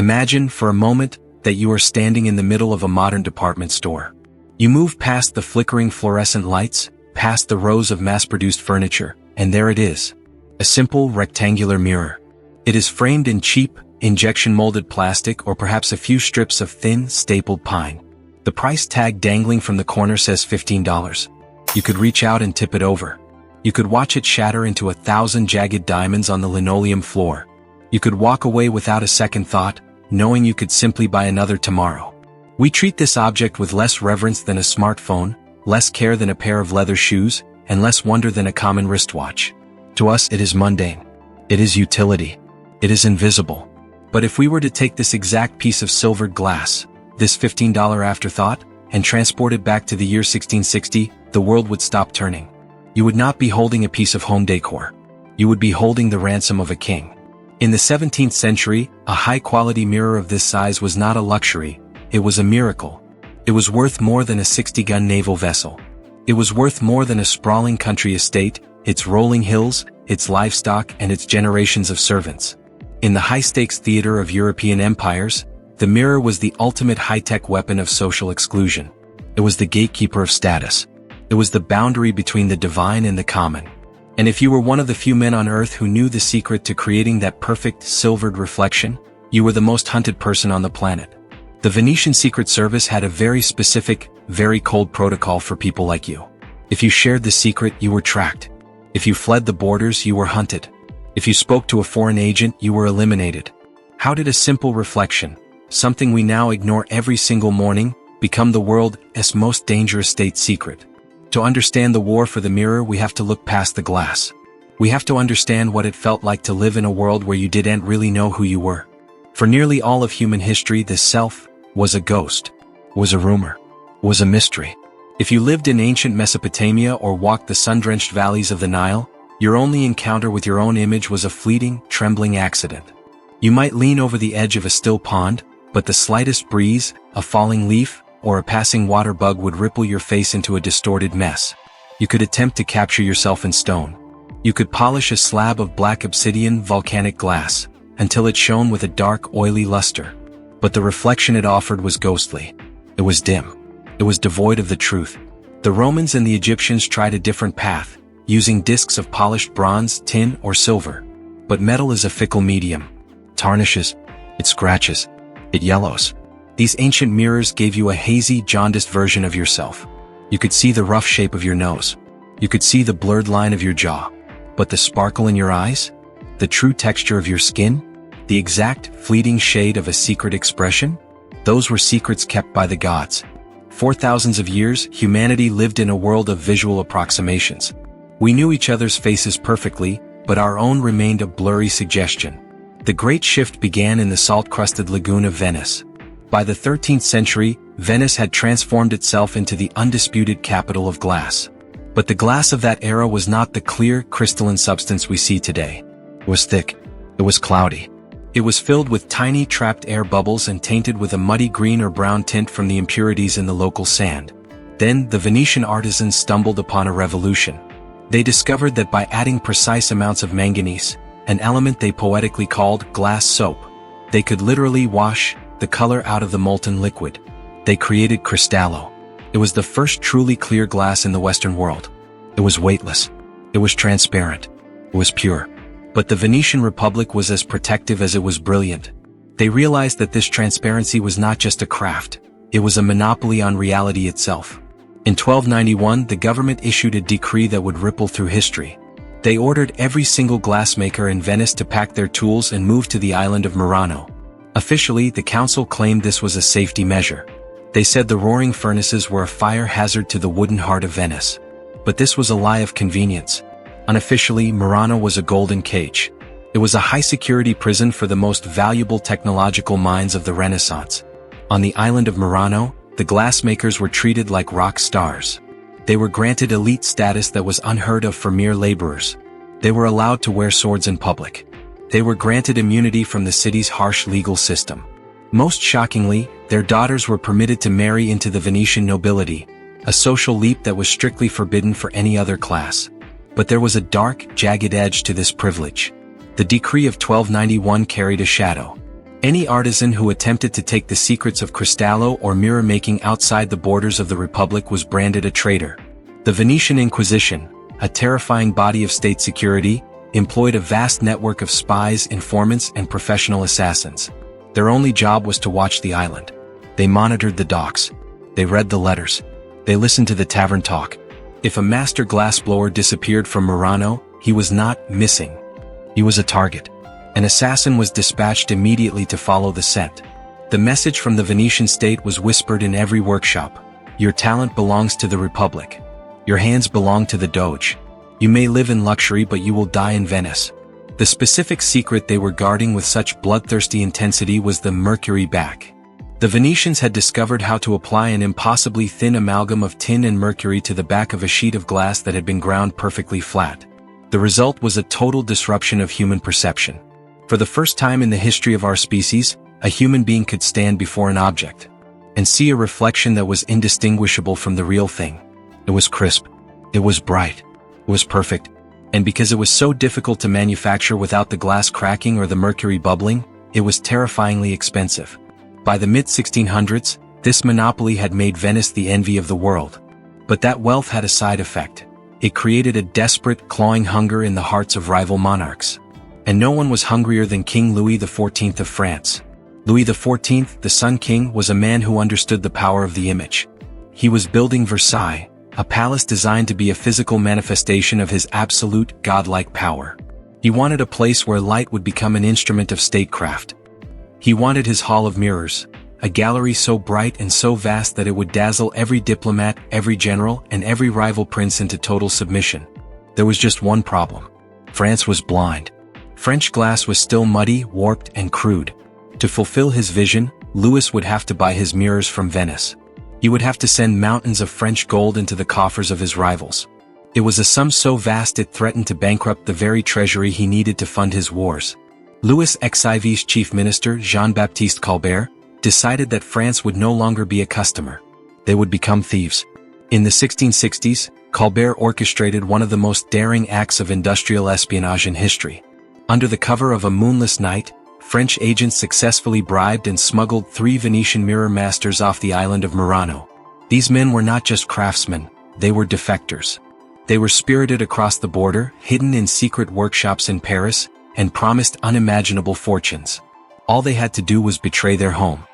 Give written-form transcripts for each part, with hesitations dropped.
Imagine, for a moment, that you are standing in the middle of a modern department store. You move past the flickering fluorescent lights, past the rows of mass-produced furniture, and there it is. A simple, rectangular mirror. It is framed in cheap, injection-molded plastic or perhaps a few strips of thin, stapled pine. The price tag dangling from the corner says $15. You could reach out and tip it over. You could watch it shatter into 1,000 jagged diamonds on the linoleum floor. You could walk away without a second thought, knowing you could simply buy another tomorrow. We treat this object with less reverence than a smartphone, less care than a pair of leather shoes, and less wonder than a common wristwatch. To us, it is mundane. It is utility. It is invisible. But if we were to take this exact piece of silvered glass, this $15 afterthought, and transport it back to the year 1660, the world would stop turning. You would not be holding a piece of home decor. You would be holding the ransom of a king. In the 17th century, a high-quality mirror of this size was not a luxury, it was a miracle. It was worth more than a 60-gun naval vessel. It was worth more than a sprawling country estate, its rolling hills, its livestock, and its generations of servants. In the high-stakes theater of European empires, the mirror was the ultimate high-tech weapon of social exclusion. It was the gatekeeper of status. It was the boundary between the divine and the common. And if you were one of the few men on earth who knew the secret to creating that perfect, silvered reflection, you were the most hunted person on the planet. The Venetian Secret Service had a very specific, very cold protocol for people like you. If you shared the secret, you were tracked. If you fled the borders, you were hunted. If you spoke to a foreign agent, you were eliminated. How did a simple reflection, something we now ignore every single morning, become the world's most dangerous state secret? To understand the war for the mirror, we have to look past the glass. We have to understand what it felt like to live in a world where you didn't really know who you were. For nearly all of human history, the self was a ghost, was a rumor, was a mystery. If you lived in ancient Mesopotamia or walked the sun-drenched valleys of the Nile, your only encounter with your own image was a fleeting, trembling accident. You might lean over the edge of a still pond, but the slightest breeze, a falling leaf, or a passing water bug would ripple your face into a distorted mess. You could attempt to capture yourself in stone. You could polish a slab of black obsidian volcanic glass, until it shone with a dark, oily luster. But the reflection it offered was ghostly. It was dim. It was devoid of the truth. The Romans and the Egyptians tried a different path, using discs of polished bronze, tin, or silver. But metal is a fickle medium. It tarnishes. It scratches. It yellows. These ancient mirrors gave you a hazy, jaundiced version of yourself. You could see the rough shape of your nose. You could see the blurred line of your jaw. But the sparkle in your eyes? The true texture of your skin? The exact, fleeting shade of a secret expression? Those were secrets kept by the gods. For thousands of years, humanity lived in a world of visual approximations. We knew each other's faces perfectly, but our own remained a blurry suggestion. The great shift began in the salt-crusted lagoon of Venice. By the 13th century, Venice had transformed itself into the undisputed capital of glass. But the glass of that era was not the clear, crystalline substance we see today. It was thick. It was cloudy. It was filled with tiny trapped air bubbles and tainted with a muddy green or brown tint from the impurities in the local sand. Then, the Venetian artisans stumbled upon a revolution. They discovered that by adding precise amounts of manganese, an element they poetically called glass soap, they could literally wash the color out of the molten liquid. They created Cristallo. It was the first truly clear glass in the Western world. It was weightless. It was transparent. It was pure. But the Venetian Republic was as protective as it was brilliant. They realized that this transparency was not just a craft, it was a monopoly on reality itself. In 1291, the government issued a decree that would ripple through history. They ordered every single glassmaker in Venice to pack their tools and move to the island of Murano. Officially, the council claimed this was a safety measure. They said the roaring furnaces were a fire hazard to the wooden heart of Venice. But this was a lie of convenience. Unofficially, Murano was a golden cage. It was a high-security prison for the most valuable technological minds of the Renaissance. On the island of Murano, the glassmakers were treated like rock stars. They were granted elite status that was unheard of for mere laborers. They were allowed to wear swords in public. They were granted immunity from the city's harsh legal system. Most shockingly, their daughters were permitted to marry into the Venetian nobility, a social leap that was strictly forbidden for any other class. But there was a dark, jagged edge to this privilege. The decree of 1291 carried a shadow. Any artisan who attempted to take the secrets of cristallo or mirror making outside the borders of the Republic was branded a traitor. The Venetian Inquisition, a terrifying body of state security, employed a vast network of spies, informants, and professional assassins. Their only job was to watch the island. They monitored the docks. They read the letters. They listened to the tavern talk. If a master glassblower disappeared from Murano, he was not missing. He was a target. An assassin was dispatched immediately to follow the scent. The message from the Venetian state was whispered in every workshop. Your talent belongs to the Republic. Your hands belong to the Doge. You may live in luxury, but you will die in Venice. The specific secret they were guarding with such bloodthirsty intensity was the mercury back. The Venetians had discovered how to apply an impossibly thin amalgam of tin and mercury to the back of a sheet of glass that had been ground perfectly flat. The result was a total disruption of human perception. For the first time in the history of our species, a human being could stand before an object and see a reflection that was indistinguishable from the real thing. It was crisp. It was bright. It was perfect. And because it was so difficult to manufacture without the glass cracking or the mercury bubbling, it was terrifyingly expensive. By the mid-1600s, this monopoly had made Venice the envy of the world. But that wealth had a side effect. It created a desperate, clawing hunger in the hearts of rival monarchs. And no one was hungrier than King Louis XIV of France. Louis XIV, the Sun King, was a man who understood the power of the image. He was building Versailles, a palace designed to be a physical manifestation of his absolute, godlike power. He wanted a place where light would become an instrument of statecraft. He wanted his Hall of Mirrors, a gallery so bright and so vast that it would dazzle every diplomat, every general, and every rival prince into total submission. There was just one problem. France was blind. French glass was still muddy, warped, and crude. To fulfill his vision, Louis would have to buy his mirrors from Venice. He would have to send mountains of French gold into the coffers of his rivals. It was a sum so vast it threatened to bankrupt the very treasury he needed to fund his wars. Louis XIV's chief minister, Jean-Baptiste Colbert, decided that France would no longer be a customer. They would become thieves. In the 1660s, Colbert orchestrated one of the most daring acts of industrial espionage in history. Under the cover of a moonless night, French agents successfully bribed and smuggled 3 Venetian mirror masters off the island of Murano. These men were not just craftsmen, they were defectors. They were spirited across the border, hidden in secret workshops in Paris, and promised unimaginable fortunes. All they had to do was betray their home.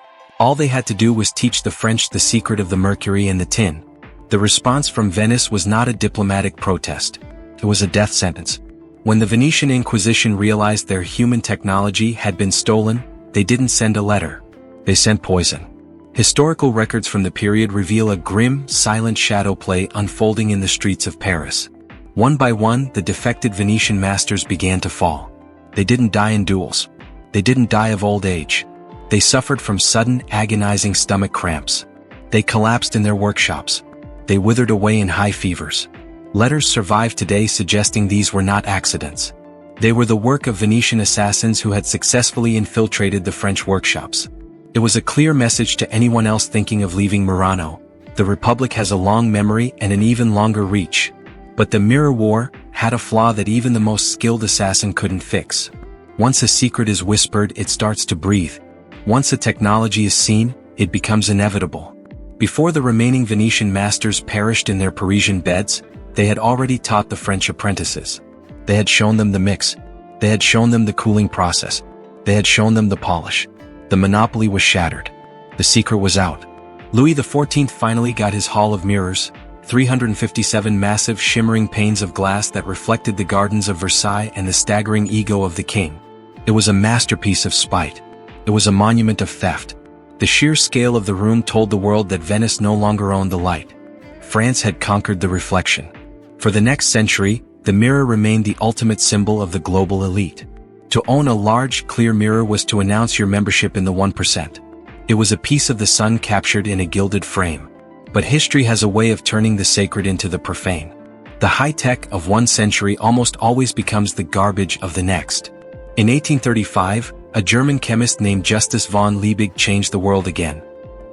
All they had to do was teach the French the secret of the mercury and the tin. The response from Venice was not a diplomatic protest. It was a death sentence. When the Venetian Inquisition realized their human technology had been stolen, they didn't send a letter. They sent poison. Historical records from the period reveal a grim, silent shadow play unfolding in the streets of Paris. One by one, the defected Venetian masters began to fall. They didn't die in duels. They didn't die of old age. They suffered from sudden, agonizing stomach cramps. They collapsed in their workshops. They withered away in high fevers. Letters survive today suggesting these were not accidents. They were the work of Venetian assassins who had successfully infiltrated the French workshops. It was a clear message to anyone else thinking of leaving Murano. The Republic has a long memory and an even longer reach. But the Mirror War had a flaw that even the most skilled assassin couldn't fix. Once a secret is whispered, it starts to breathe. Once a technology is seen, it becomes inevitable. Before the remaining Venetian masters perished in their Parisian beds, they had already taught the French apprentices. They had shown them the mix. They had shown them the cooling process. They had shown them the polish. The monopoly was shattered. The secret was out. Louis XIV finally got his Hall of Mirrors, 357 massive shimmering panes of glass that reflected the gardens of Versailles and the staggering ego of the king. It was a masterpiece of spite. It was a monument of theft. The sheer scale of the room told the world that Venice no longer owned the light. France had conquered the reflection. For the next century, the mirror remained the ultimate symbol of the global elite. To own a large, clear mirror was to announce your membership in the 1%. It was a piece of the sun captured in a gilded frame. But history has a way of turning the sacred into the profane. The high-tech of one century almost always becomes the garbage of the next. In 1835, a German chemist named Justus von Liebig changed the world again.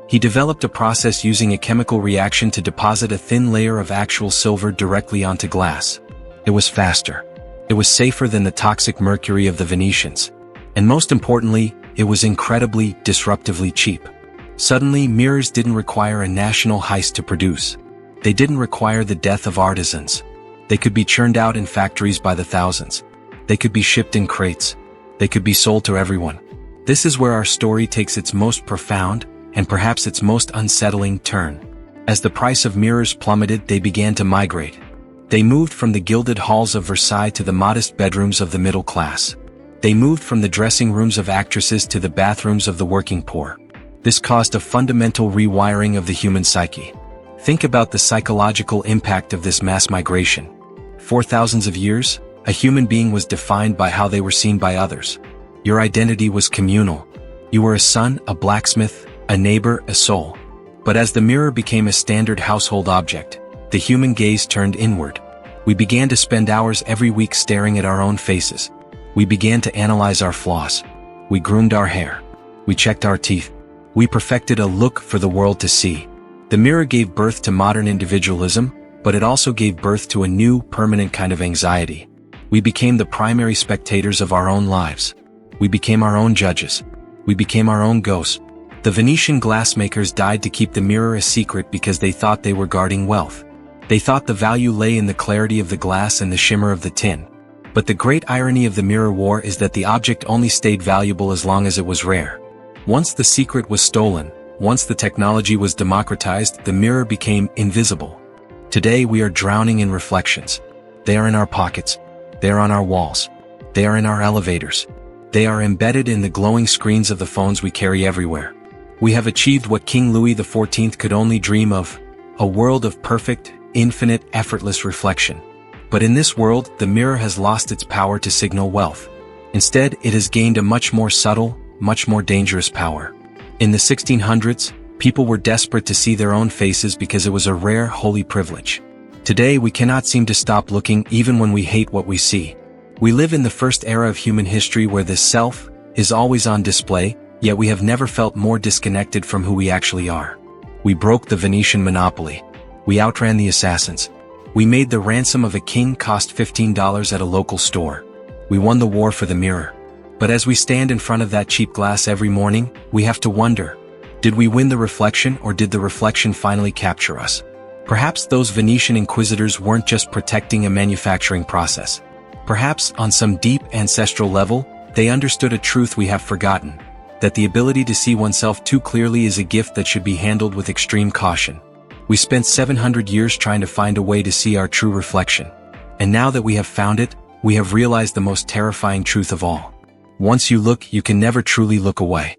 He developed a process using a chemical reaction to deposit a thin layer of actual silver directly onto glass. It was faster. It was safer than the toxic mercury of the Venetians. And most importantly, it was incredibly, disruptively cheap. Suddenly, mirrors didn't require a national heist to produce. They didn't require the death of artisans. They could be churned out in factories by the thousands. They could be shipped in crates. They could be sold to everyone. This is where our story takes its most profound, and perhaps its most unsettling turn. As the price of mirrors plummeted, they began to migrate. They moved from the gilded halls of Versailles to the modest bedrooms of the middle class. They moved from the dressing rooms of actresses to the bathrooms of the working poor. This caused a fundamental rewiring of the human psyche. Think about the psychological impact of this mass migration. For thousands of years, a human being was defined by how they were seen by others. Your identity was communal. You were a son, a blacksmith, a neighbor, a soul. But as the mirror became a standard household object, the human gaze turned inward. We began to spend hours every week staring at our own faces. We began to analyze our flaws. We groomed our hair. We checked our teeth. We perfected a look for the world to see. The mirror gave birth to modern individualism, but it also gave birth to a new, permanent kind of anxiety. We became the primary spectators of our own lives. We became our own judges. We became our own ghosts. The Venetian glassmakers died to keep the mirror a secret because they thought they were guarding wealth. They thought the value lay in the clarity of the glass and the shimmer of the tin. But the great irony of the mirror war is that the object only stayed valuable as long as it was rare. Once the secret was stolen, once the technology was democratized, the mirror became invisible. Today we are drowning in reflections. They are in our pockets. They are on our walls. They are in our elevators. They are embedded in the glowing screens of the phones we carry everywhere. We have achieved what King Louis XIV could only dream of, a world of perfect, infinite, effortless reflection. But in this world, the mirror has lost its power to signal wealth. Instead, it has gained a much more subtle, much more dangerous power. In the 1600s, people were desperate to see their own faces because it was a rare, holy privilege. Today, we cannot seem to stop looking even when we hate what we see. We live in the first era of human history where the self is always on display, yet we have never felt more disconnected from who we actually are. We broke the Venetian monopoly. We outran the assassins. We made the ransom of a king cost $15 at a local store. We won the war for the mirror. But as we stand in front of that cheap glass every morning, we have to wonder, did we win the reflection or did the reflection finally capture us? Perhaps those Venetian inquisitors weren't just protecting a manufacturing process. Perhaps, on some deep ancestral level, they understood a truth we have forgotten, that the ability to see oneself too clearly is a gift that should be handled with extreme caution. We spent 700 years trying to find a way to see our true reflection. And now that we have found it, we have realized the most terrifying truth of all. Once you look, you can never truly look away.